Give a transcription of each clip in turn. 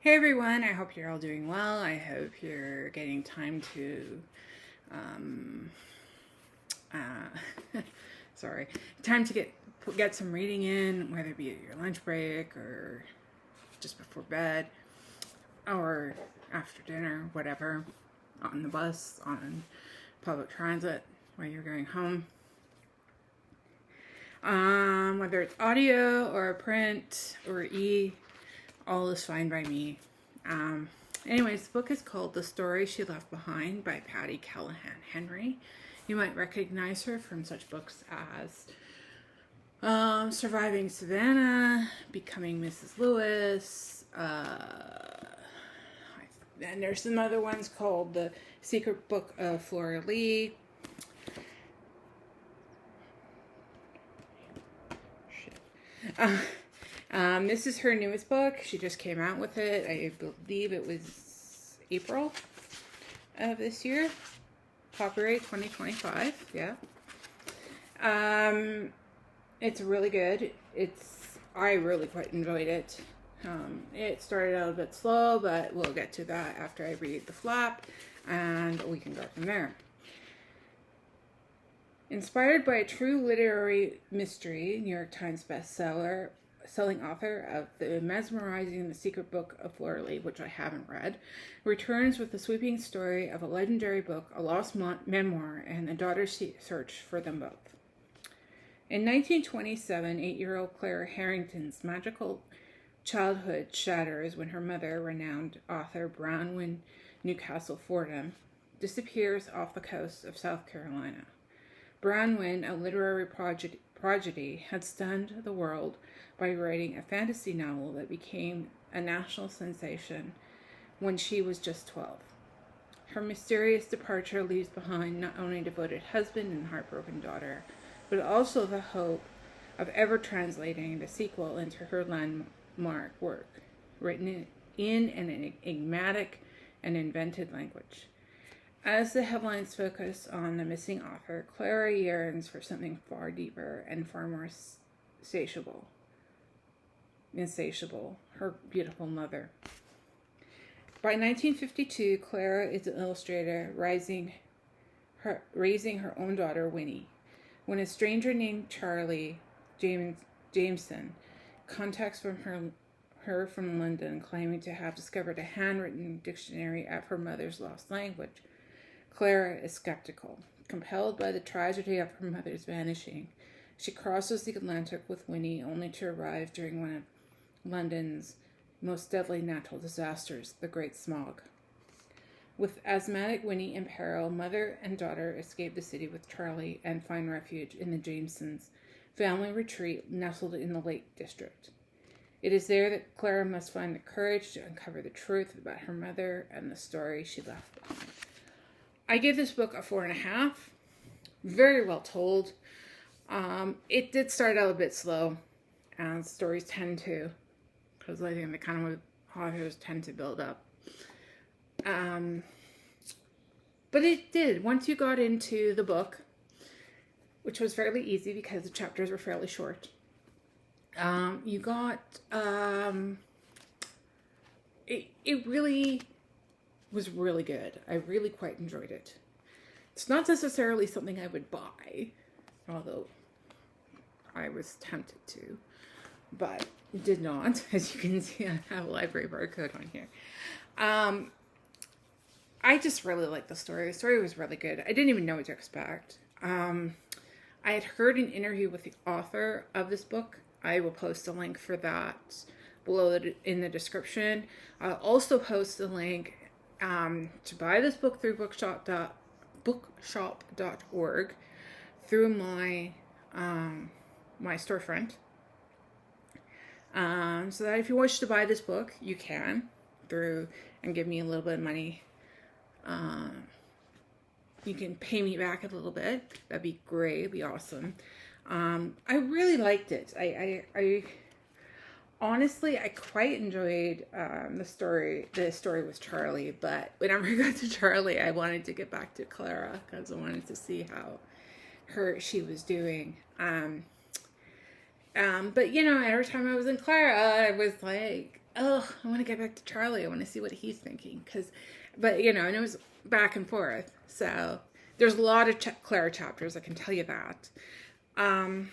Hey everyone, I hope you're all doing well. I hope you're getting time to, um, uh, sorry, time to get some reading in, whether it be at your lunch break or just before bed or after dinner, whatever, on the bus, on public transit, while you're going home. Whether it's audio or print or all is fine by me. Anyways, the book is called The Story She Left Behind by Patti Callahan Henry. You might recognize her from such books as Surviving Savannah, Becoming Mrs. Lewis, and there's some other ones called The Secret Book of Flora Lee. This is her newest book. She just came out with it. I believe it was April of this year. Copyright 2025. Yeah. It's really good. I really quite enjoyed it. It started out a bit slow, but we'll get to that after I read the flap, and we can go from there. Inspired by a true literary mystery, New York Times bestseller, selling author of the mesmerizing The Secret Book of Flora Lee, which I haven't read, returns with the sweeping story of a legendary book, a lost memoir, and a daughter's search for them both. In 1927, 8-year-old Clara Harrington's magical childhood shatters when her mother, renowned author Bronwyn Newcastle Fordham, disappears off the coast of South Carolina. Bronwyn, a literary prodigy, had stunned the world by writing a fantasy novel that became a national sensation when she was just 12. Her mysterious departure leaves behind not only a devoted husband and heartbroken daughter, but also the hope of ever translating the sequel into her landmark work, written in an enigmatic and invented language. As the headlines focus on the missing author, Clara yearns for something far deeper and far more insatiable, her beautiful mother. By 1952, Clara is an illustrator raising her own daughter, Winnie, when a stranger named Charlie Jameson contacts her from London, claiming to have discovered a handwritten dictionary of her mother's lost language. Clara is skeptical. Compelled by the tragedy of her mother's vanishing, she crosses the Atlantic with Winnie, only to arrive during one of London's most deadly natural disasters, the Great Smog. With asthmatic Winnie in peril, mother and daughter escape the city with Charlie and find refuge in the Jamesons' family retreat nestled in the Lake District. It is there that Clara must find the courage to uncover the truth about her mother and the story she left behind. I give this book a 4.5. Very well told. It did start out a bit slow, and stories tend to, because I think the kind of authors tend to build up. But it did. Once you got into the book, which was fairly easy because the chapters were fairly short, you got, it really was really good. I really quite enjoyed it. It's not necessarily something I would buy, although I was tempted to, but did not. As you can see, I have a library barcode on here. I just really liked the story. The story was really good. I didn't even know what to expect. I had heard an interview with the author of this book. I will post a link for that below in the description. I'll also post a link to buy this book through bookshop.org through my my storefront, so that if you wish to buy this book, you can through and give me a little bit of money. You can pay me back a little bit. That'd be great. It'd be awesome. I really liked it. I honestly, I quite enjoyed the story with Charlie, but whenever I got to Charlie, I wanted to get back to Clara because I wanted to see how she was doing. But every time I was in Clara, I was like, oh, I want to get back to Charlie. I want to see what he's thinking. But, and it was back and forth. So there's a lot of Clara chapters, I can tell you that. And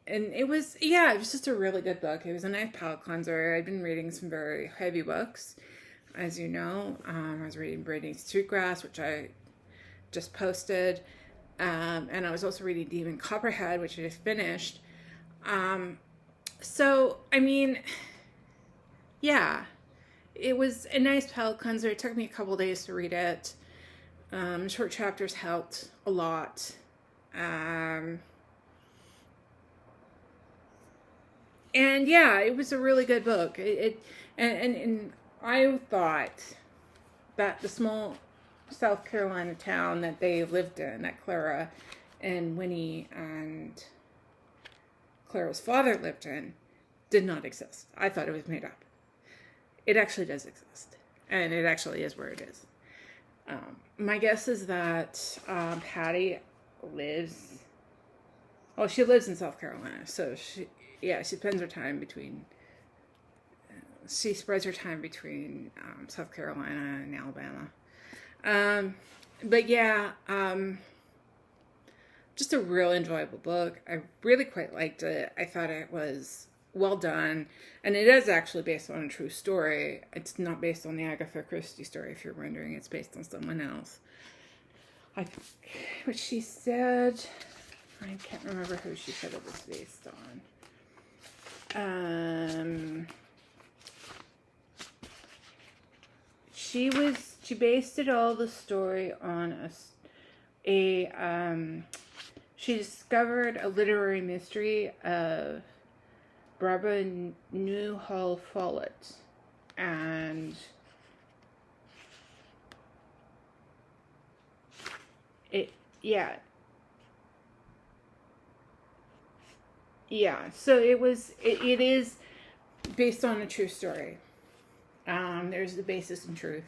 it was just a really good book. It was a nice palate cleanser. I'd been reading some very heavy books, as you know. I was reading Braiding Streetgrass, which I just posted. And I was also reading Demon Copperhead, which I just finished. So, I mean, yeah, it was a nice palate cleanser. It took me a couple days to read it. Short chapters helped a lot. And yeah, it was a really good book. And I thought that the small South Carolina town that they lived in, that Clara and Winnie and Clara's father lived in, did not exist. I thought it was made up. It actually does exist, and it actually is where it is. My guess is that Patti lives. Oh, she lives in South Carolina, so she spends her time between. She spreads her time between South Carolina and Alabama. But yeah, just a real enjoyable book. I really quite liked it. I thought it was well done. And it is actually based on a true story. It's not based on the Agatha Christie story, if you're wondering. It's based on someone else. What she said, I can't remember who she said it was based on. She based it all, the story, on she discovered a literary mystery of Barbara Newhall Follett, and so it is based on a true story. There's the basis in truth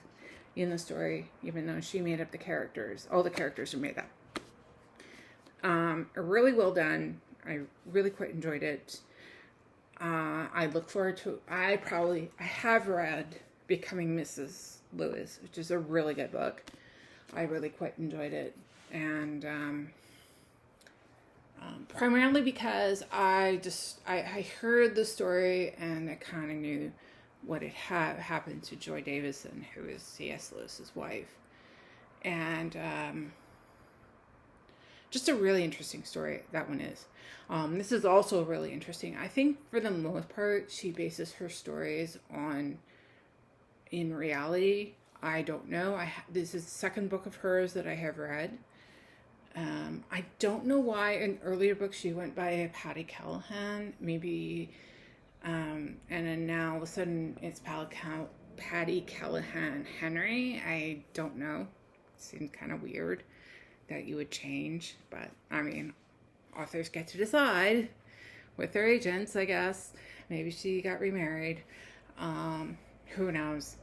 in the story, even though she made up the characters. All the characters are made up. Really well done. I really quite enjoyed it. I look forward to. I have read Becoming Mrs. Lewis, which is a really good book. I really quite enjoyed it, and primarily because I heard the story and I kind of knew what had happened to Joy Davison, who is C.S. Lewis's wife, and just a really interesting story, that one is. This is also really interesting. I think for the most part, she bases her stories in reality. I don't know. This is the second book of hers that I have read. I don't know why in earlier books she went by Patti Callahan, maybe, and then now all of a sudden it's Patti Callahan Henry. I don't know. It seems kind of weird that you would change, but I mean, authors get to decide with their agents, I guess. Maybe she got remarried. Who knows?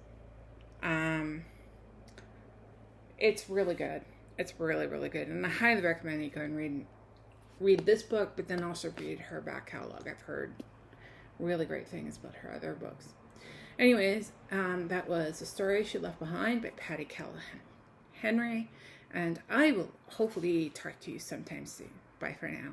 It's really good. It's really, really good, and I highly recommend you go and read this book, but then also read her back catalog. I've heard really great things about her other books. Anyways, that was The Story She Left Behind by Patti Callahan Henry, and I will hopefully talk to you sometime soon. Bye for now.